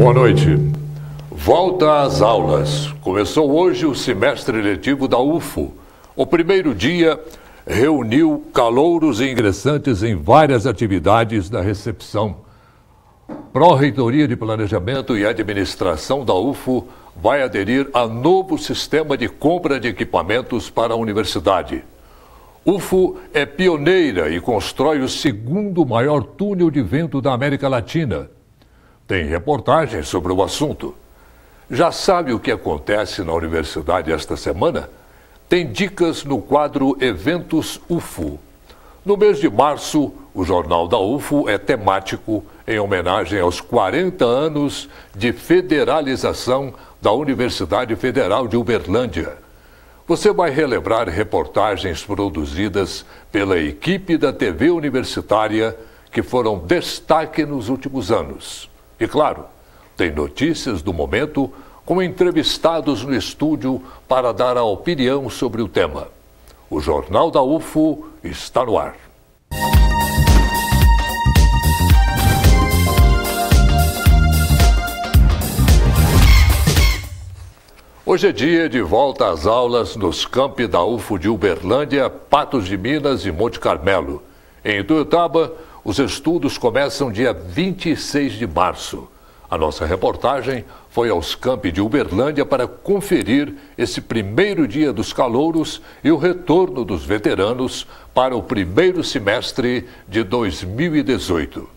Boa noite. Volta às aulas. Começou hoje o semestre letivo da UFO. O primeiro dia reuniu calouros e ingressantes em várias atividades da recepção. Pró-Reitoria de Planejamento e Administração da UFO vai aderir a novo sistema de compra de equipamentos para a universidade. UFO é pioneira e constrói o segundo maior túnel de vento da América Latina. Tem reportagens sobre o assunto. Já sabe o que acontece na universidade esta semana? Tem dicas no quadro Eventos UFO. No mês de março, o Jornal da UFO é temático em homenagem aos 40 anos de federalização da Universidade Federal de Uberlândia. Você vai relembrar reportagens produzidas pela equipe da TV universitária que foram destaque nos últimos anos. E claro, tem notícias do momento com entrevistados no estúdio para dar a opinião sobre o tema. O Jornal da UFO está no ar. Hoje é dia de volta às aulas nos campi da UFO de Uberlândia, Patos de Minas e Monte Carmelo. Em Ituiutaba, os estudos começam dia 26 de março. A nossa reportagem foi aos campi de Uberlândia para conferir esse primeiro dia dos calouros e o retorno dos veteranos para o primeiro semestre de 2018.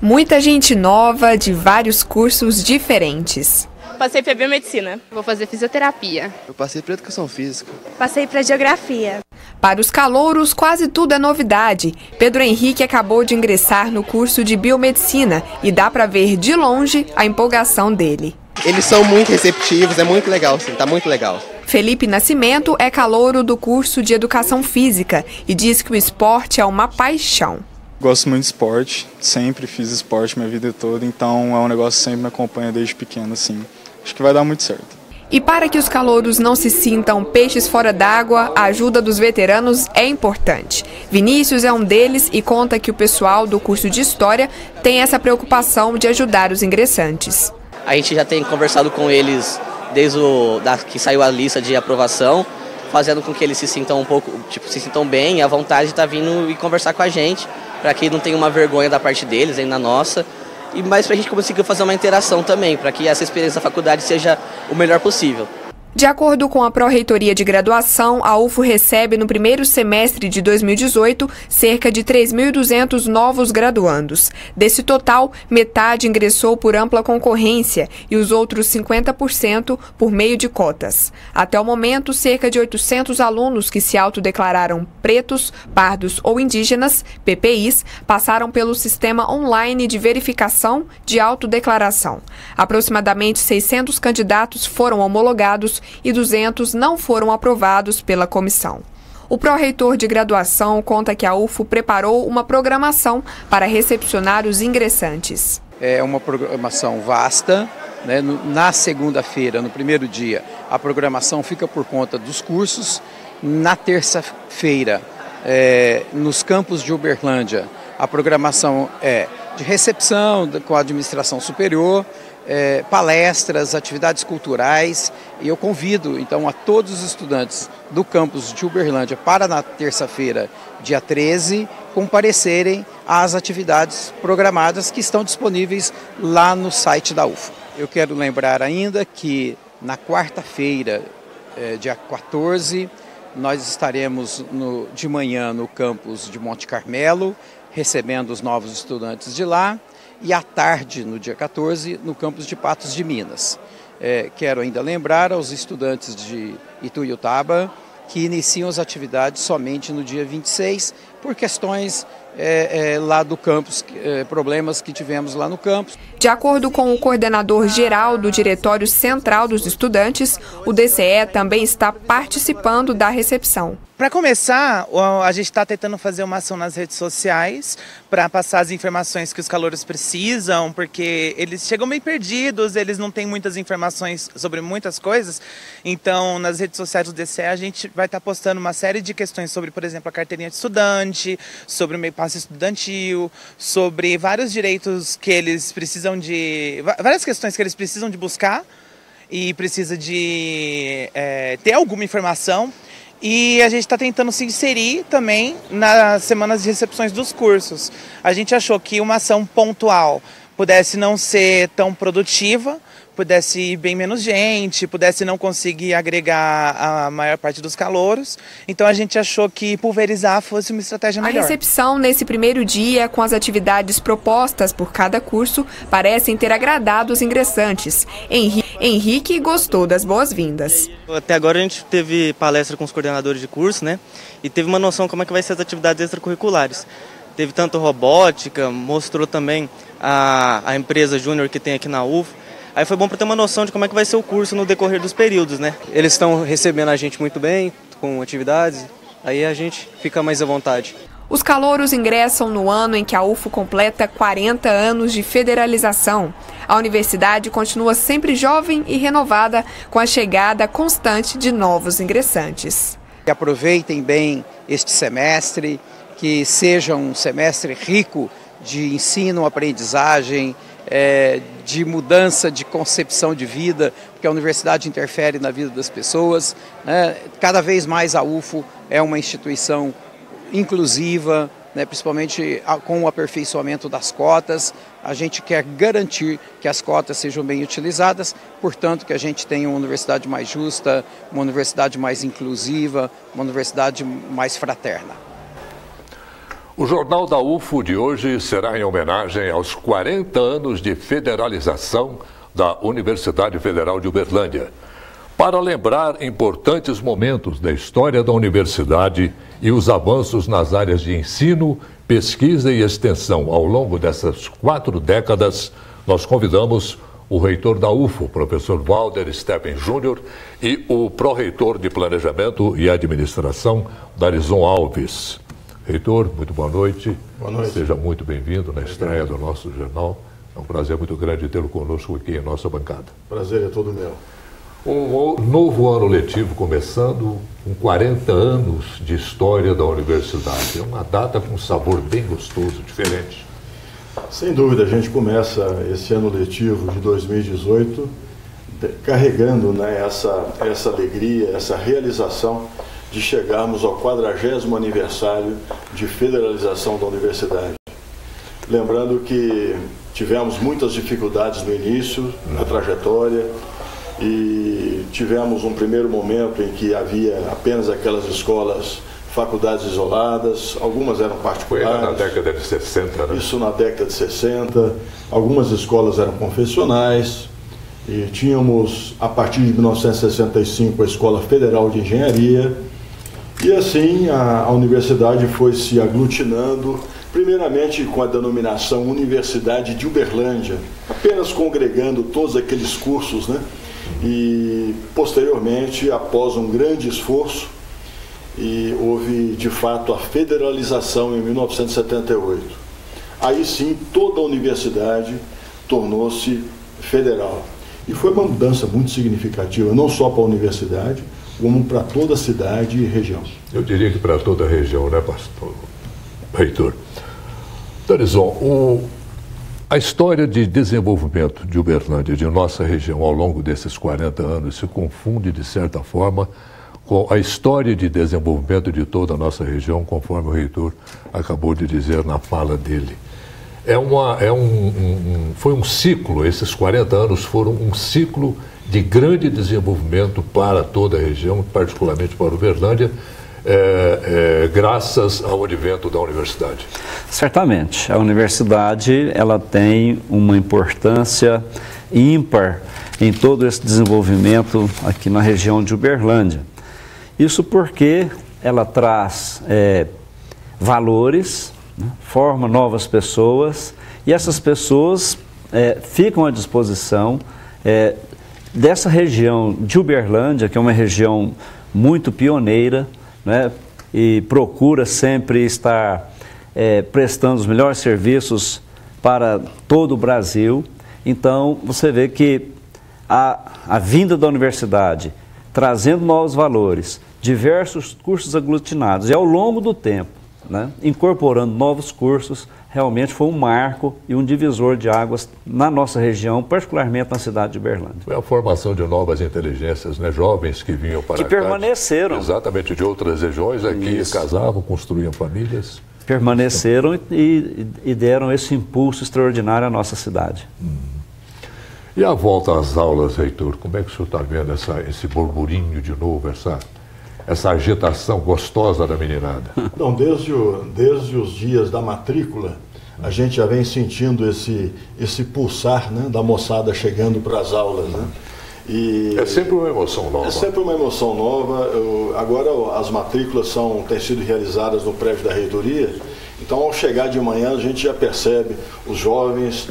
Muita gente nova de vários cursos diferentes. Passei para biomedicina. Vou fazer fisioterapia. Eu passei para educação física. Passei para geografia. Para os calouros, quase tudo é novidade. Pedro Henrique acabou de ingressar no curso de biomedicina e dá para ver de longe a empolgação dele. Eles são muito receptivos, é muito legal, sim, tá muito legal. Felipe Nascimento é calouro do curso de educação física e diz que o esporte é uma paixão. Gosto muito de esporte, sempre fiz esporte minha vida toda, então é um negócio que sempre me acompanha desde pequeno, assim. Acho que vai dar muito certo. E para que os calouros não se sintam peixes fora d'água, a ajuda dos veteranos é importante. Vinícius é um deles e conta que o pessoal do curso de História tem essa preocupação de ajudar os ingressantes. A gente já tem conversado com eles desde que saiu a lista de aprovação, fazendo com que eles se sintam um pouco, se sintam bem, à vontade de estar vindo e conversar com a gente, para que não tenha uma vergonha da parte deles, nem na nossa. Mas para a gente conseguir fazer uma interação também, para que essa experiência da faculdade seja o melhor possível. De acordo com a Pró-Reitoria de Graduação, a UFO recebe no primeiro semestre de 2018 cerca de 3.200 novos graduandos. Desse total, metade ingressou por ampla concorrência e os outros 50% por meio de cotas. Até o momento, cerca de 800 alunos que se autodeclararam pretos, pardos ou indígenas, PPIs, passaram pelo sistema online de verificação de autodeclaração. Aproximadamente 600 candidatos foram homologados e 200 não foram aprovados pela comissão. O pró-reitor de graduação conta que a UFO preparou uma programação para recepcionar os ingressantes. É uma programação vasta, né? Na segunda-feira, no primeiro dia, a programação fica por conta dos cursos. Na terça-feira, nos campos de Uberlândia, a programação é de recepção com a administração superior, palestras, atividades culturais, e eu convido então a todos os estudantes do campus de Uberlândia para na terça-feira, dia 13, comparecerem às atividades programadas que estão disponíveis lá no site da UFO. Eu quero lembrar ainda que na quarta-feira, dia 14, nós estaremos de manhã no campus de Monte Carmelo, recebendo os novos estudantes de lá, e à tarde, no dia 14, no campus de Patos de Minas. Quero ainda lembrar aos estudantes de Ituiutaba que iniciam as atividades somente no dia 26, por questões lá do campus, problemas que tivemos lá no campus. De acordo com o coordenador geral do Diretório Central dos Estudantes, o DCE também está participando da recepção. Para começar, a gente está tentando fazer uma ação nas redes sociais para passar as informações que os calouros precisam, porque eles chegam bem perdidos, eles não têm muitas informações sobre muitas coisas. Então, nas redes sociais do DCE, a gente vai estar postando uma série de questões sobre, por exemplo, a carteirinha de estudante, sobre o MEI espaço estudantil, sobre vários direitos que eles precisam várias questões que eles precisam de buscar e precisa de ter alguma informação. E a gente está tentando se inserir também nas semanas de recepções dos cursos. A gente achou que uma ação pontual pudesse não ser tão produtiva, pudesse ir bem menos gente, pudesse não conseguir agregar a maior parte dos calouros. Então a gente achou que pulverizar fosse uma estratégia melhor. A recepção nesse primeiro dia, com as atividades propostas por cada curso, parecem ter agradado os ingressantes. Henrique gostou das boas-vindas. Até agora a gente teve palestra com os coordenadores de curso, né? E teve uma noção como é que vai ser as atividades extracurriculares. Teve tanto robótica, mostrou também a empresa júnior que tem aqui na UFO. Aí foi bom para ter uma noção de como é que vai ser o curso no decorrer dos períodos, né? Eles estão recebendo a gente muito bem, com atividades, aí a gente fica mais à vontade. Os calouros ingressam no ano em que a UFO completa 40 anos de federalização. A universidade continua sempre jovem e renovada, com a chegada constante de novos ingressantes. Aproveitem bem este semestre, que seja um semestre rico de ensino, aprendizagem, de mudança de concepção de vida, porque a universidade interfere na vida das pessoas, né? Cada vez mais a UFO é uma instituição inclusiva, né? Principalmente com o aperfeiçoamento das cotas. A gente quer garantir que as cotas sejam bem utilizadas, portanto que a gente tenha uma universidade mais justa, uma universidade mais inclusiva, uma universidade mais fraterna. O Jornal da UFO de hoje será em homenagem aos 40 anos de federalização da Universidade Federal de Uberlândia, para lembrar importantes momentos da história da universidade e os avanços nas áreas de ensino, pesquisa e extensão ao longo dessas 4 décadas. Nós convidamos o reitor da UFO, professor Walder Steppen Júnior, e o pró-reitor de Planejamento e Administração, Darizon Alves. Reitor, muito boa noite. Boa noite. Seja muito bem-vindo na estreia do nosso jornal. É um prazer muito grande tê-lo conosco aqui em nossa bancada. Prazer é todo meu. Um novo ano letivo começando, com 40 anos de história da universidade. É uma data com um sabor bem gostoso, diferente. Sem dúvida, a gente começa esse ano letivo de 2018 carregando, né, essa alegria, essa realização de chegarmos ao 40º aniversário de federalização da universidade. Lembrando que tivemos muitas dificuldades no início, na trajetória, e tivemos um primeiro momento em que havia apenas aquelas escolas, faculdades isoladas, algumas eram particulares. Foi na década de 60, né? Isso na década de 60. Algumas escolas eram confessionais, e tínhamos, a partir de 1965, a Escola Federal de Engenharia. E assim a universidade foi se aglutinando, primeiramente com a denominação Universidade de Uberlândia, apenas congregando todos aqueles cursos, né? E posteriormente, após um grande esforço, e houve de fato a federalização em 1978. Aí sim toda a universidade tornou-se federal. E foi uma mudança muito significativa, não só para a universidade, como para toda a cidade e região. Eu diria que para toda a região, né, pastor? Reitor. Darizon, a história de desenvolvimento de Uberlândia, de nossa região, ao longo desses 40 anos, se confunde, de certa forma, com a história de desenvolvimento de toda a nossa região, conforme o reitor acabou de dizer na fala dele. Foi um ciclo, esses 40 anos foram um ciclo de grande desenvolvimento para toda a região, particularmente para Uberlândia, graças ao advento da universidade. Certamente. A universidade ela tem uma importância ímpar em todo esse desenvolvimento aqui na região de Uberlândia. Isso porque ela traz valores, né, forma novas pessoas, e essas pessoas ficam à disposição dessa região de Uberlândia, que é uma região muito pioneira, né, e procura sempre estar prestando os melhores serviços para todo o Brasil. Então, você vê que a vinda da universidade, trazendo novos valores, diversos cursos aglutinados, e ao longo do tempo, né, incorporando novos cursos, realmente foi um marco e um divisor de águas na nossa região, particularmente na cidade de Uberlândia. Foi a formação de novas inteligências, né? Jovens que vinham para cá. Que permaneceram. Exatamente, de outras regiões aqui, casavam, construíam famílias. Permaneceram e deram esse impulso extraordinário à nossa cidade. E a volta às aulas, reitor, como é que o senhor está vendo esse burburinho de novo, essa agitação gostosa da meninada? Então, desde os dias da matrícula, a gente já vem sentindo esse pulsar, né, da moçada chegando para as aulas, né? E é sempre uma emoção nova. É sempre uma emoção nova. Agora as matrículas têm sido realizadas no prédio da reitoria. Então, ao chegar de manhã, a gente já percebe os jovens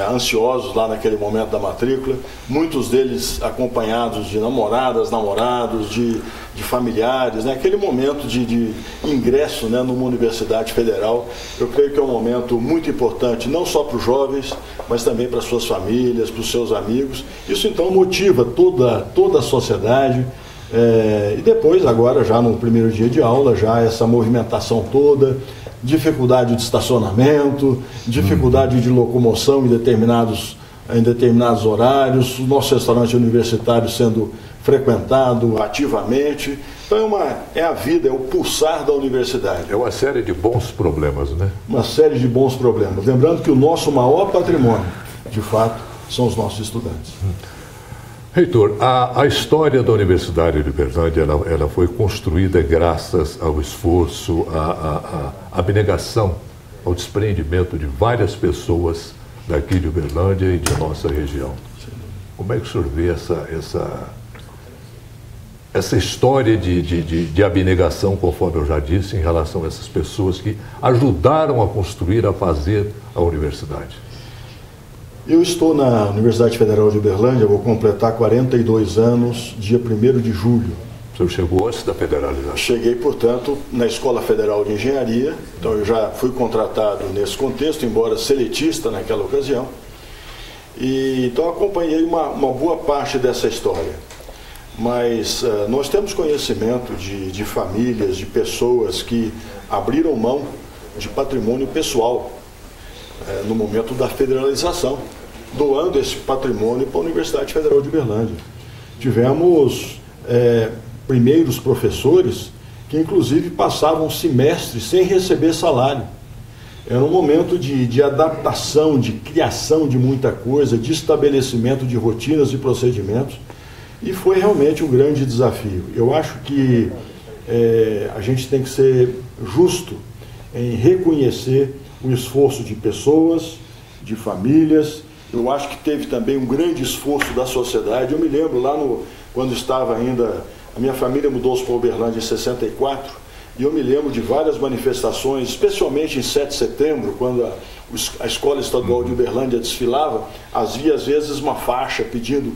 ansiosos lá naquele momento da matrícula, muitos deles acompanhados de namoradas, namorados, de familiares, né? Aquele momento de ingresso, né, numa universidade federal. Eu creio que é um momento muito importante, não só para os jovens, mas também para as suas famílias, para os seus amigos. Isso, então, motiva toda a sociedade. E depois, agora, já no primeiro dia de aula, já essa movimentação toda, dificuldade de estacionamento, dificuldade de locomoção em determinados horários, o nosso restaurante universitário sendo frequentado ativamente. Então é a vida, é o pulsar da universidade. É uma série de bons problemas, né? Uma série de bons problemas. Lembrando que o nosso maior patrimônio, de fato, são os nossos estudantes. Reitor, a história da Universidade de Uberlândia, ela foi construída graças ao esforço, à abnegação, ao desprendimento de várias pessoas daqui de Uberlândia e de nossa região. Como é que o senhor vê essa história de abnegação, conforme eu já disse, em relação a essas pessoas que ajudaram a construir, a fazer a universidade? Eu estou na Universidade Federal de Uberlândia, vou completar 42 anos, dia 1º de julho. O senhor chegou antes da federalização? Cheguei, portanto, na Escola Federal de Engenharia, então eu já fui contratado nesse contexto, embora seletista naquela ocasião. Então acompanhei uma boa parte dessa história. Mas nós temos conhecimento de famílias, de pessoas que abriram mão de patrimônio pessoal no momento da federalização, doando esse patrimônio para a Universidade Federal de Uberlândia. Tivemos primeiros professores que inclusive passavam semestres sem receber salário. Era um momento de adaptação, de criação de muita coisa, de estabelecimento de rotinas e procedimentos, e foi realmente um grande desafio. Eu acho que a gente tem que ser justo em reconhecer o esforço de pessoas, de famílias. Eu acho que teve também um grande esforço da sociedade. Eu me lembro lá quando estava ainda, a minha família mudou-se para Uberlândia em 64, e eu me lembro de várias manifestações, especialmente em 7 de setembro, quando a Escola Estadual de Uberlândia desfilava, havia às vezes uma faixa pedindo: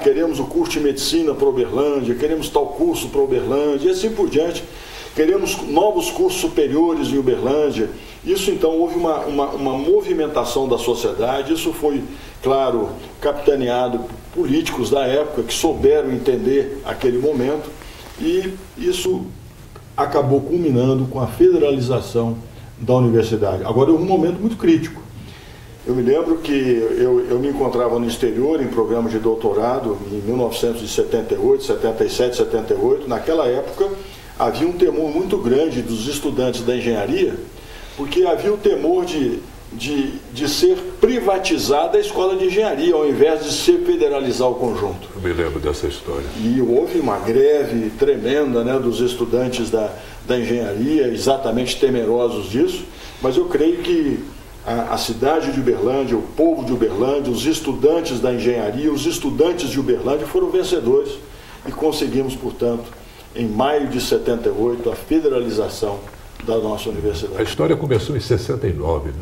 queremos o curso de medicina para Uberlândia, queremos tal curso para Uberlândia, e assim por diante. Queremos novos cursos superiores em Uberlândia. Isso, então, houve uma movimentação da sociedade. Isso foi, claro, capitaneado por políticos da época que souberam entender aquele momento, e isso acabou culminando com a federalização da universidade. Agora, houve um momento muito crítico. Eu me lembro que eu me encontrava no exterior em programa de doutorado em 1978, 77, 78. Naquela época, havia um temor muito grande dos estudantes da engenharia, porque havia o temor de ser privatizada a escola de engenharia, ao invés de se federalizar o conjunto. Eu me lembro dessa história. E houve uma greve tremenda, né, dos estudantes da engenharia, exatamente temerosos disso, mas eu creio que a cidade de Uberlândia, o povo de Uberlândia, os estudantes da engenharia, os estudantes de Uberlândia foram vencedores, e conseguimos, portanto, em maio de 78, a federalização da nossa universidade. A história começou em 69, né?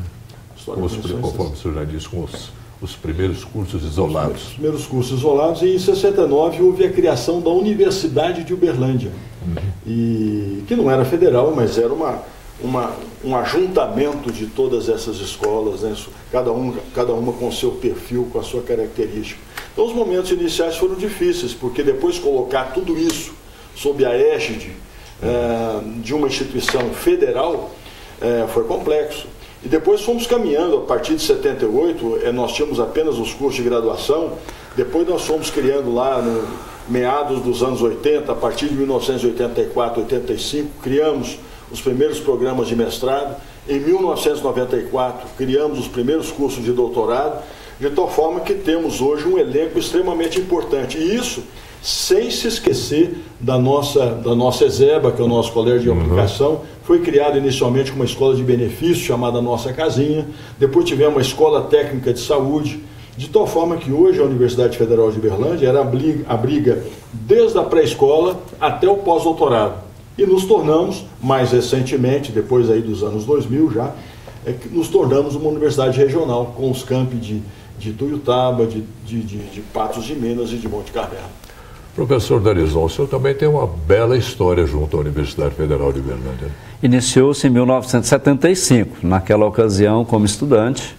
Conforme o senhor já disse, com os primeiros cursos isolados. Os primeiros cursos isolados, e em 69 houve a criação da Universidade de Uberlândia, e que não era federal, mas era um ajuntamento de todas essas escolas, né? cada uma com seu perfil, com a sua característica. Então, os momentos iniciais foram difíceis, porque depois colocar tudo isso sob a égide de uma instituição federal foi complexo. E depois fomos caminhando, a partir de 78, nós tínhamos apenas os cursos de graduação, depois nós fomos criando lá no meados dos anos 80, a partir de 1984, 85, criamos os primeiros programas de mestrado. Em 1994, criamos os primeiros cursos de doutorado, de tal forma que temos hoje um elenco extremamente importante. E isso sem se esquecer da nossa ESEBA, que é o nosso colégio de aplicação. Foi criado inicialmente com uma escola de benefício chamada Nossa Casinha, depois tivemos uma escola técnica de saúde, de tal forma que hoje a Universidade Federal de Uberlândia era abriga desde a pré-escola até o pós-doutorado. E nos tornamos, mais recentemente, depois aí dos anos 2000 já, nos tornamos uma universidade regional, com os campi de Tuiutaba, de Patos de Minas e de Monte Carmelo. Professor Darizon, o senhor também tem uma bela história junto à Universidade Federal de Uberlândia. Iniciou-se em 1975, naquela ocasião como estudante,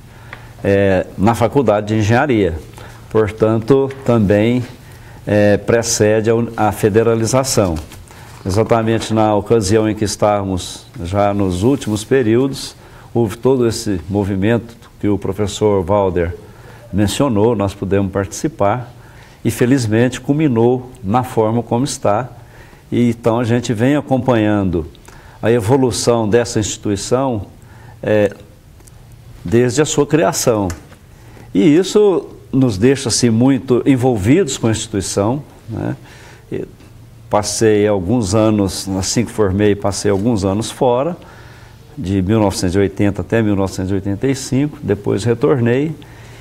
na Faculdade de Engenharia. Portanto, também precede a federalização. Exatamente na ocasião em que estávamos já nos últimos períodos, houve todo esse movimento que o professor Valder mencionou, nós pudemos participar e felizmente culminou na forma como está. E então a gente vem acompanhando a evolução dessa instituição desde a sua criação. E isso nos deixa assim, muito envolvidos com a instituição, né? Passei alguns anos, assim que formei, passei alguns anos fora, de 1980 até 1985, depois retornei,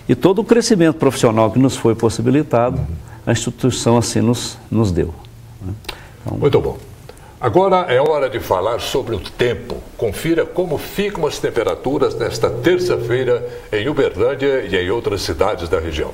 e todo o crescimento profissional que nos foi possibilitado, a instituição assim nos deu. Então, muito bom. Agora é hora de falar sobre o tempo. Confira como ficam as temperaturas nesta terça-feira em Uberlândia e em outras cidades da região.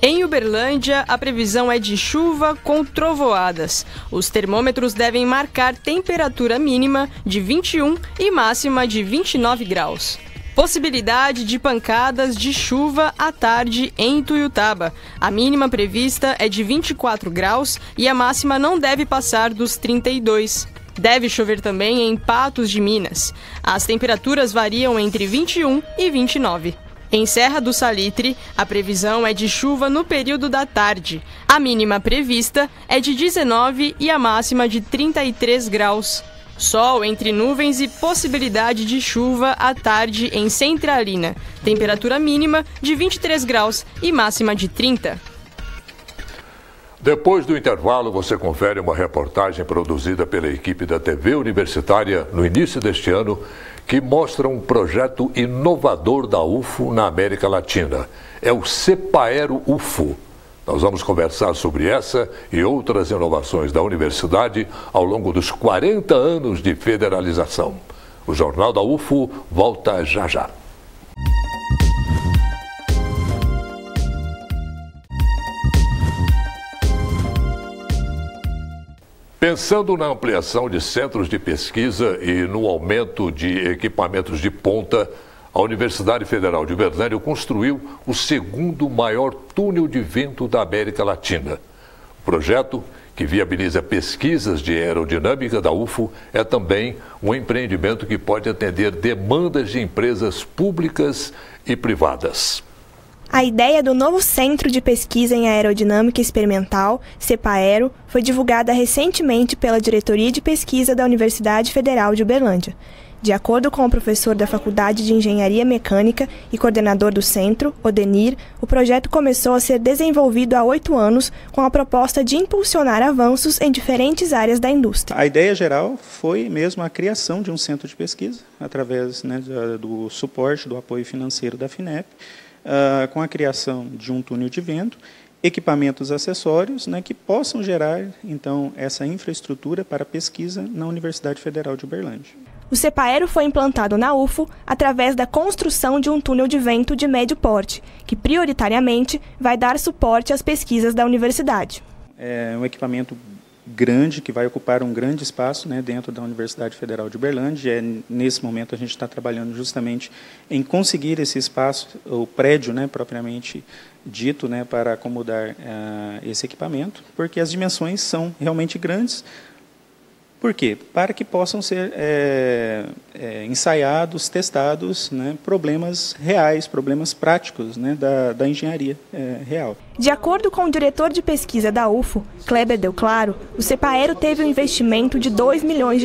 Em Uberlândia, a previsão é de chuva com trovoadas. Os termômetros devem marcar temperatura mínima de 21 e máxima de 29 graus. Possibilidade de pancadas de chuva à tarde em Tuiutaba. A mínima prevista é de 24 graus e a máxima não deve passar dos 32. Deve chover também em Patos de Minas. As temperaturas variam entre 21 e 29. Em Serra do Salitre, a previsão é de chuva no período da tarde. A mínima prevista é de 19 e a máxima de 33 graus. Sol entre nuvens e possibilidade de chuva à tarde em Centralina. Temperatura mínima de 23 graus e máxima de 30. Depois do intervalo, você confere uma reportagem produzida pela equipe da TV Universitária no início deste ano, que mostra um projeto inovador da UFO na América Latina. É o CEPAERO UFO. Nós vamos conversar sobre essa e outras inovações da universidade ao longo dos 40 anos de federalização. O Jornal da UFO volta já já. Pensando na ampliação de centros de pesquisa e no aumento de equipamentos de ponta, a Universidade Federal de Uberlândia construiu o segundo maior túnel de vento da América Latina. O projeto, que viabiliza pesquisas de aerodinâmica da UFO, é também um empreendimento que pode atender demandas de empresas públicas e privadas. A ideia do novo Centro de Pesquisa em Aerodinâmica Experimental, CEPAERO, foi divulgada recentemente pela Diretoria de Pesquisa da Universidade Federal de Uberlândia. De acordo com o professor da Faculdade de Engenharia Mecânica e coordenador do centro, Odenir, o projeto começou a ser desenvolvido há 8 anos com a proposta de impulsionar avanços em diferentes áreas da indústria. A ideia geral foi mesmo a criação de um centro de pesquisa, através do suporte, do apoio financeiro da FINEP, com a criação de um túnel de vento, equipamentos acessórios que possam gerar, então, essa infraestrutura para pesquisa na Universidade Federal de Uberlândia. O CEPAERO foi implantado na UFO através da construção de um túnel de vento de médio porte, que prioritariamente vai dar suporte às pesquisas da universidade. É um equipamento grande, que vai ocupar um grande espaço, né, dentro da Universidade Federal de Uberlândia. Nesse momento a gente está trabalhando justamente em conseguir esse espaço, o prédio, né, propriamente dito, né, para acomodar esse equipamento, porque as dimensões são realmente grandes. Por quê? Para que possam ser ensaiados, testados, né, problemas reais, problemas práticos, né, da engenharia real. De acordo com o diretor de pesquisa da UFO, Kleber Del Claro, o CEPAERO teve um investimento de R$2 milhões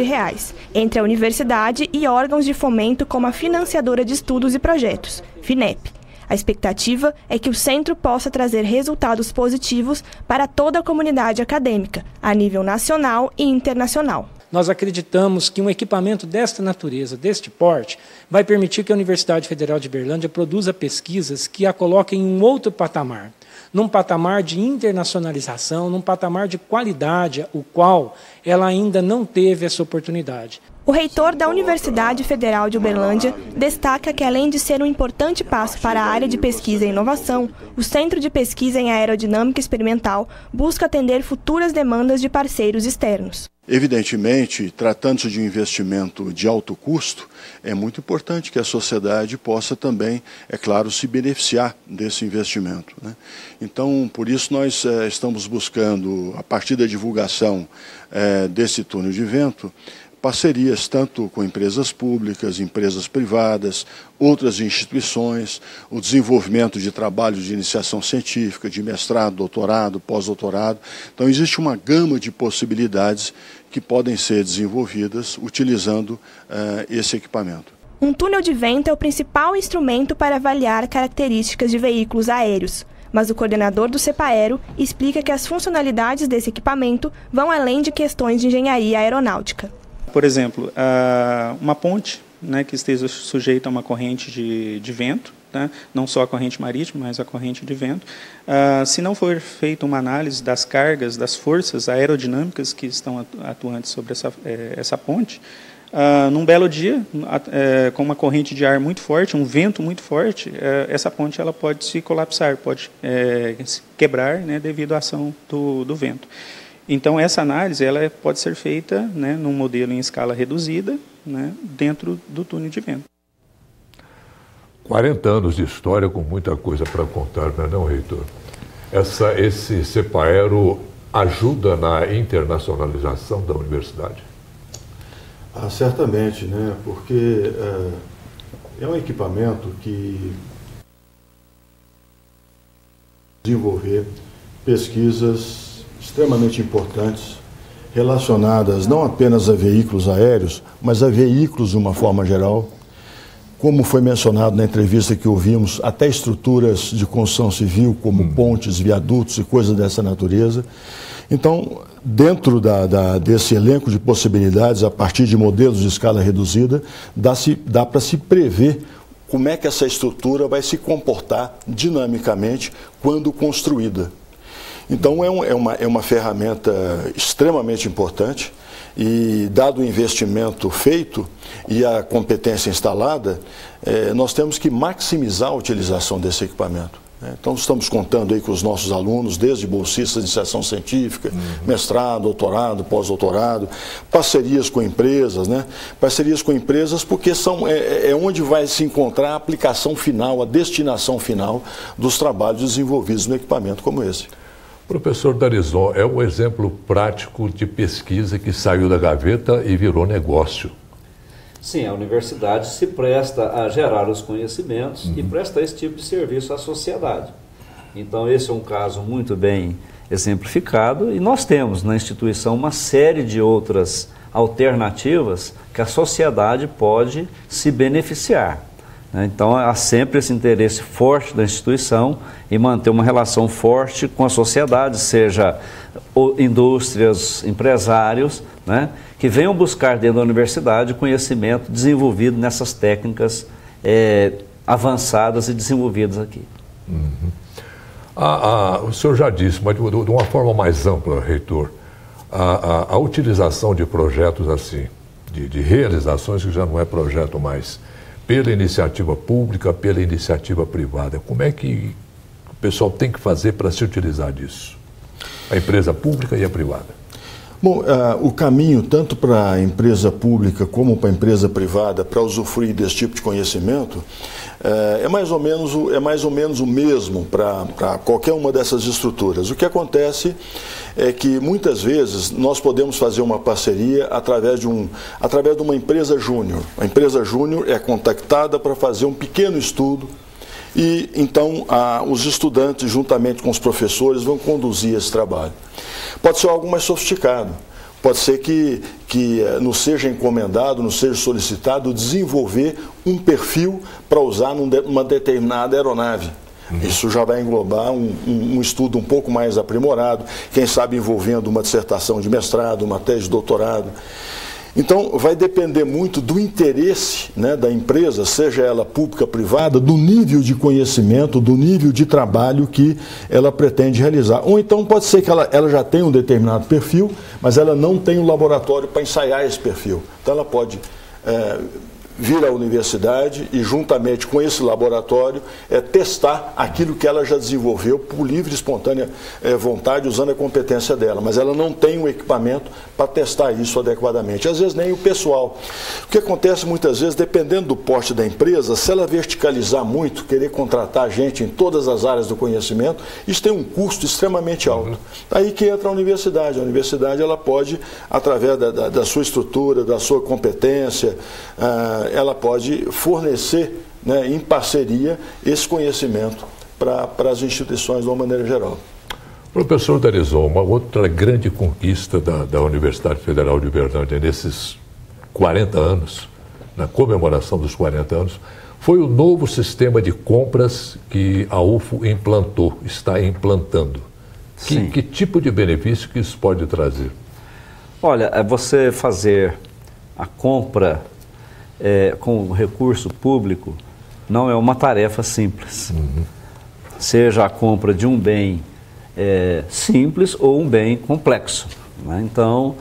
entre a universidade e órgãos de fomento como a Financiadora de Estudos e Projetos, FINEP. A expectativa é que o centro possa trazer resultados positivos para toda a comunidade acadêmica, a nível nacional e internacional. Nós acreditamos que um equipamento desta natureza, deste porte, vai permitir que a Universidade Federal de Uberlândia produza pesquisas que a coloquem em um outro patamar, num patamar de internacionalização, num patamar de qualidade, o qual ela ainda não teve essa oportunidade. O reitor da Universidade Federal de Uberlândia destaca que, além de ser um importante passo para a área de pesquisa e inovação, o Centro de Pesquisa em Aerodinâmica Experimental busca atender futuras demandas de parceiros externos. Evidentemente, tratando-se de um investimento de alto custo, é muito importante que a sociedade possa também, é claro, se beneficiar desse investimento, né? Então, por isso nós estamos buscando, a partir da divulgação desse túnel de vento, parcerias tanto com empresas públicas, empresas privadas, outras instituições, o desenvolvimento de trabalhos de iniciação científica, de mestrado, doutorado, pós-doutorado. Então, existe uma gama de possibilidades que podem ser desenvolvidas utilizando esse equipamento. Um túnel de vento é o principal instrumento para avaliar características de veículos aéreos, mas o coordenador do CEPAERO explica que as funcionalidades desse equipamento vão além de questões de engenharia aeronáutica. Por exemplo, uma ponte, né, que esteja sujeita a uma corrente de vento, tá? Não só a corrente marítima, mas a corrente de vento. Se não for feita uma análise das cargas, das forças aerodinâmicas que estão atuantes sobre essa ponte, num belo dia, com uma corrente de ar muito forte, um vento muito forte, essa ponte ela pode se colapsar, pode se quebrar, né, devido à ação do vento. Então, essa análise ela pode ser feita, né, num modelo em escala reduzida, né, dentro do túnel de vento. 40 anos de história com muita coisa para contar, não, reitor? Esse CEPAERO ajuda na internacionalização da universidade? Certamente, né, porque é um equipamento que desenvolver pesquisas extremamente importantes, relacionadas não apenas a veículos aéreos, mas a veículos de uma forma geral. Como foi mencionado na entrevista que ouvimos, até estruturas de construção civil, como pontes, viadutos e coisas dessa natureza. Então, dentro desse elenco de possibilidades, a partir de modelos de escala reduzida, dá para se prever como é que essa estrutura vai se comportar dinamicamente quando construída. Então, é uma ferramenta extremamente importante e, dado o investimento feito e a competência instalada, nós temos que maximizar a utilização desse equipamento. Então, estamos contando aí com os nossos alunos, desde bolsistas de iniciação científica, mestrado, doutorado, pós-doutorado, parcerias com empresas, né? Parcerias com empresas porque é onde vai se encontrar a aplicação final, a destinação final dos trabalhos desenvolvidos no equipamento como esse. Professor Darizon, é um exemplo prático de pesquisa que saiu da gaveta e virou negócio. Sim, a universidade se presta a gerar os conhecimentos e presta esse tipo de serviço à sociedade. Então, esse é um caso muito bem exemplificado e nós temos na instituição uma série de outras alternativas que a sociedade pode se beneficiar. Então, há sempre esse interesse forte da instituição em manter uma relação forte com a sociedade, seja indústrias, empresários, né, que venham buscar dentro da universidade conhecimento desenvolvido nessas técnicas avançadas e desenvolvidas aqui. O senhor já disse, mas de uma forma mais ampla, reitor, a utilização de projetos assim, de realizações que já não é projeto mais, pela iniciativa pública, pela iniciativa privada. Como é que o pessoal tem que fazer para se utilizar disso? A empresa pública e a privada. Bom, o caminho tanto para a empresa pública como para a empresa privada para usufruir desse tipo de conhecimento é mais ou menos o mesmo para qualquer uma dessas estruturas. O que acontece é que muitas vezes nós podemos fazer uma parceria através de uma empresa júnior. A empresa júnior é contactada para fazer um pequeno estudo e então os estudantes, juntamente com os professores, vão conduzir esse trabalho. Pode ser algo mais sofisticado, pode ser que nos seja encomendado, nos seja solicitado desenvolver um perfil para usar numa determinada aeronave. Isso já vai englobar um estudo um pouco mais aprimorado, quem sabe envolvendo uma dissertação de mestrado, uma tese de doutorado. Então, vai depender muito do interesse, né, da empresa, seja ela pública ou privada, do nível de conhecimento, do nível de trabalho que ela pretende realizar. Ou então pode ser que ela já tenha um determinado perfil, mas ela não tem um laboratório para ensaiar esse perfil. Então, ela pode vir à universidade e, juntamente com esse laboratório, testar aquilo que ela já desenvolveu por livre e espontânea vontade, usando a competência dela. Mas ela não tem um equipamento para testar isso adequadamente. Às vezes nem o pessoal. O que acontece muitas vezes, dependendo do porte da empresa, se ela verticalizar muito, querer contratar gente em todas as áreas do conhecimento, isso tem um custo extremamente alto. Aí que entra a universidade. A universidade ela pode, através da sua estrutura, da sua competência, ela pode fornecer, né, em parceria esse conhecimento para as instituições de uma maneira geral. Professor Darizon, uma outra grande conquista da Universidade Federal de Uberlândia nesses 40 anos, na comemoração dos 40 anos, foi o novo sistema de compras que a UFO está implantando. Que tipo de benefício que isso pode trazer? Olha, você fazer a compra com recurso público não é uma tarefa simples. Seja a compra de um bem simples ou um bem complexo, né? Então,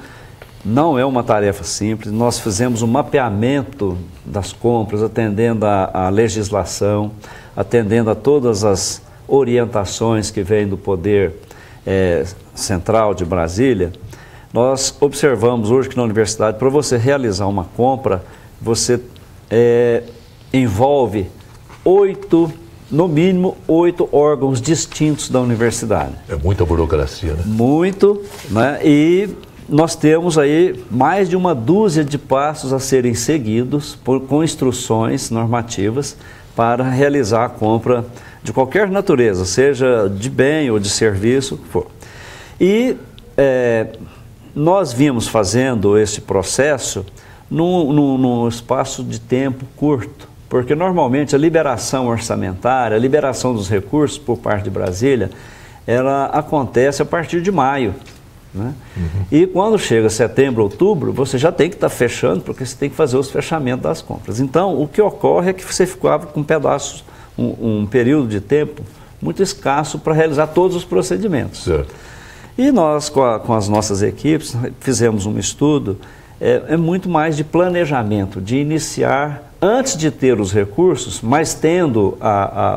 não é uma tarefa simples. Nós fizemos um mapeamento das compras, atendendo à legislação, atendendo a todas as orientações que vêm do Poder Central de Brasília. Nós observamos hoje que na universidade, para você realizar uma compra, você envolve no mínimo 8 órgãos distintos da universidade. É muita burocracia, né? Muito, né? E nós temos aí mais de uma dúzia de passos a serem seguidos com instruções normativas para realizar a compra de qualquer natureza, seja de bem ou de serviço, o que for. E nós vimos fazendo esse processo num espaço de tempo curto, porque normalmente a liberação orçamentária, a liberação dos recursos por parte de Brasília, ela acontece a partir de maio, né? E quando chega setembro, outubro, você já tem que estar fechando, porque você tem que fazer os fechamentos das compras. Então, o que ocorre é que você ficava com pedaços, um período de tempo muito escasso para realizar todos os procedimentos. Certo. E nós, com as nossas equipes, fizemos um estudo. É muito mais de planejamento, de iniciar, antes de ter os recursos, mas tendo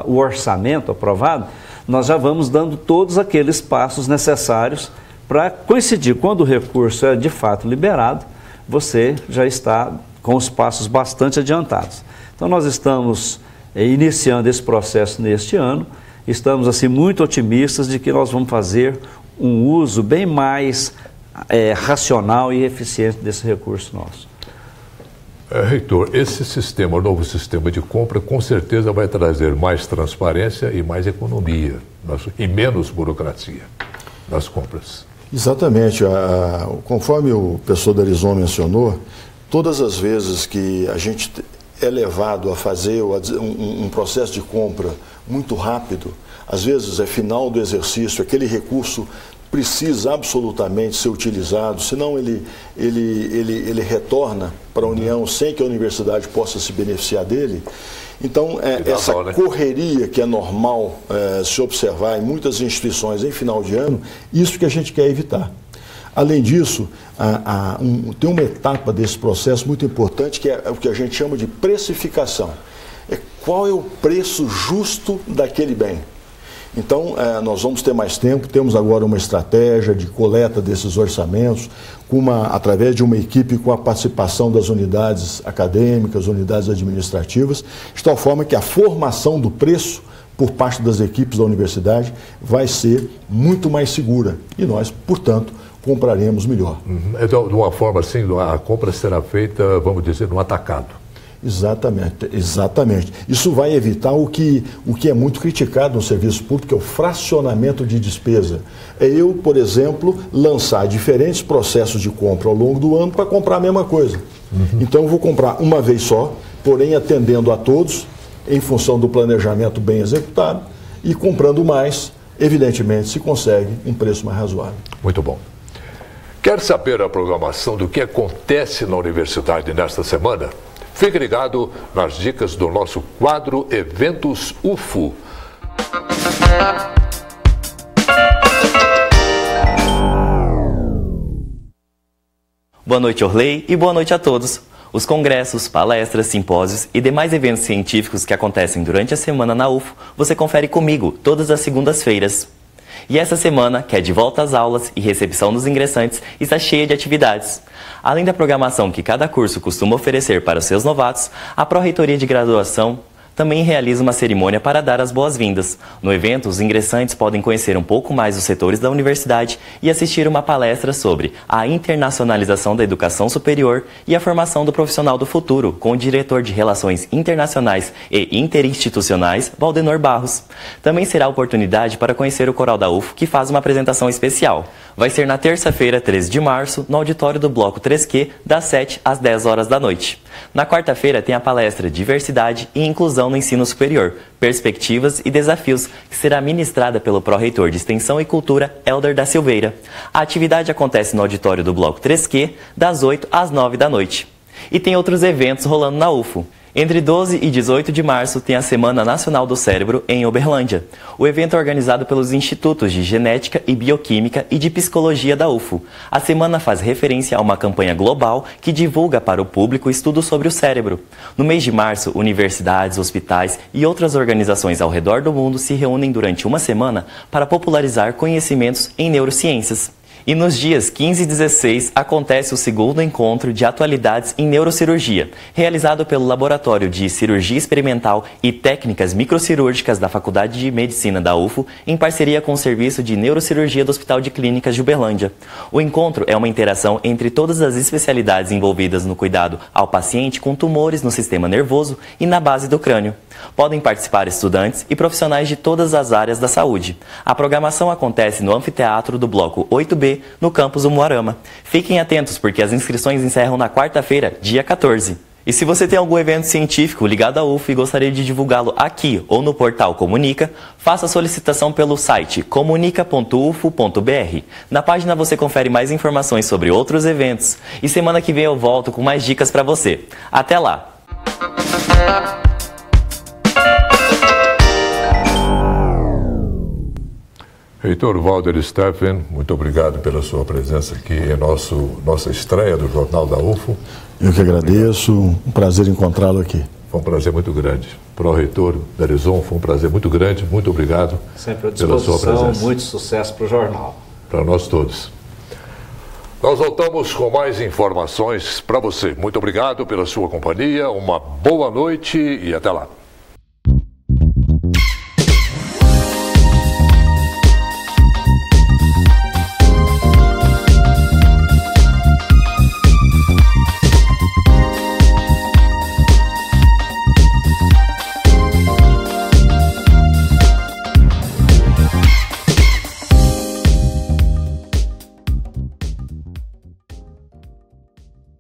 o orçamento aprovado, nós já vamos dando todos aqueles passos necessários para coincidir. Quando o recurso é de fato liberado, você já está com os passos bastante adiantados. Então nós estamos iniciando esse processo neste ano, estamos assim muito otimistas de que nós vamos fazer um uso bem mais racional e eficiente desse recurso nosso. Reitor, esse sistema, o novo sistema de compra, com certeza vai trazer mais transparência e mais economia e menos burocracia nas compras. Exatamente. Conforme o professor Darizon mencionou, todas as vezes que a gente é levado a fazer um processo de compra muito rápido, às vezes é final do exercício, aquele recurso precisa absolutamente ser utilizado, senão ele retorna para a União sem que a universidade possa se beneficiar dele. Então, essa correria que é normal se observar em muitas instituições em final de ano, isso que a gente quer evitar. Além disso, tem uma etapa desse processo muito importante, que é o que a gente chama de precificação. Qual é o preço justo daquele bem? Então, nós vamos ter mais tempo, temos agora uma estratégia de coleta desses orçamentos, através de uma equipe com a participação das unidades acadêmicas, unidades administrativas, de tal forma que a formação do preço por parte das equipes da universidade vai ser muito mais segura e nós, portanto, compraremos melhor. De uma forma assim, a compra será feita, vamos dizer, no atacado. Exatamente, exatamente. Isso vai evitar o que é muito criticado no serviço público, que é o fracionamento de despesa. É eu, por exemplo, lançar diferentes processos de compra ao longo do ano para comprar a mesma coisa. Então eu vou comprar uma vez só, porém atendendo a todos, em função do planejamento bem executado, e comprando mais, evidentemente, se consegue um preço mais razoável. Muito bom. Quer saber a programação do que acontece na universidade nesta semana? Fique ligado nas dicas do nosso quadro Eventos UFO. Boa noite, Orley, e boa noite a todos. Os congressos, palestras, simpósios e demais eventos científicos que acontecem durante a semana na UFO, você confere comigo todas as segundas-feiras. E essa semana, que é de volta às aulas e recepção dos ingressantes, está cheia de atividades. Além da programação que cada curso costuma oferecer para os seus novatos, a Pró-Reitoria de Graduação também realiza uma cerimônia para dar as boas-vindas. No evento, os ingressantes podem conhecer um pouco mais os setores da universidade e assistir uma palestra sobre a internacionalização da educação superior e a formação do profissional do futuro, com o diretor de Relações Internacionais e Interinstitucionais, Valdenor Barros. Também será oportunidade para conhecer o Coral da UFO, que faz uma apresentação especial. Vai ser na terça-feira, 13 de março, no auditório do Bloco 3Q, das 7 às 10 horas da noite. Na quarta-feira tem a palestra Diversidade e Inclusão no Ensino Superior, Perspectivas e Desafios, que será ministrada pelo Pró-Reitor de Extensão e Cultura, Helder da Silveira. A atividade acontece no auditório do Bloco 3Q, das 8 às 9 da noite. E tem outros eventos rolando na UFO. Entre 12 e 18 de março tem a Semana Nacional do Cérebro em Uberlândia. O evento é organizado pelos Institutos de Genética e Bioquímica e de Psicologia da UFO. A semana faz referência a uma campanha global que divulga para o público estudos sobre o cérebro. No mês de março, universidades, hospitais e outras organizações ao redor do mundo se reúnem durante uma semana para popularizar conhecimentos em neurociências. E nos dias 15 e 16 acontece o segundo encontro de atualidades em neurocirurgia, realizado pelo Laboratório de Cirurgia Experimental e Técnicas Microcirúrgicas da Faculdade de Medicina da UFO, em parceria com o Serviço de Neurocirurgia do Hospital de Clínicas de Uberlândia. O encontro é uma interação entre todas as especialidades envolvidas no cuidado ao paciente com tumores no sistema nervoso e na base do crânio. Podem participar estudantes e profissionais de todas as áreas da saúde. A programação acontece no anfiteatro do Bloco 8B, no campus Umuarama. Fiquem atentos, porque as inscrições encerram na quarta-feira, dia 14. E se você tem algum evento científico ligado à UFO e gostaria de divulgá-lo aqui ou no portal Comunica, faça a solicitação pelo site comunica.ufo.br. Na página você confere mais informações sobre outros eventos. E semana que vem eu volto com mais dicas para você. Até lá! Reitor Valder Steffen, muito obrigado pela sua presença aqui em nossa estreia do Jornal da UFO. Eu que agradeço, um prazer encontrá-lo aqui. Foi um prazer muito grande. Pró-Reitor Darizon, foi um prazer muito grande, muito obrigado sempre à pela sua presença. Muito sucesso para o jornal. Para nós todos. Nós voltamos com mais informações para você. Muito obrigado pela sua companhia, uma boa noite e até lá.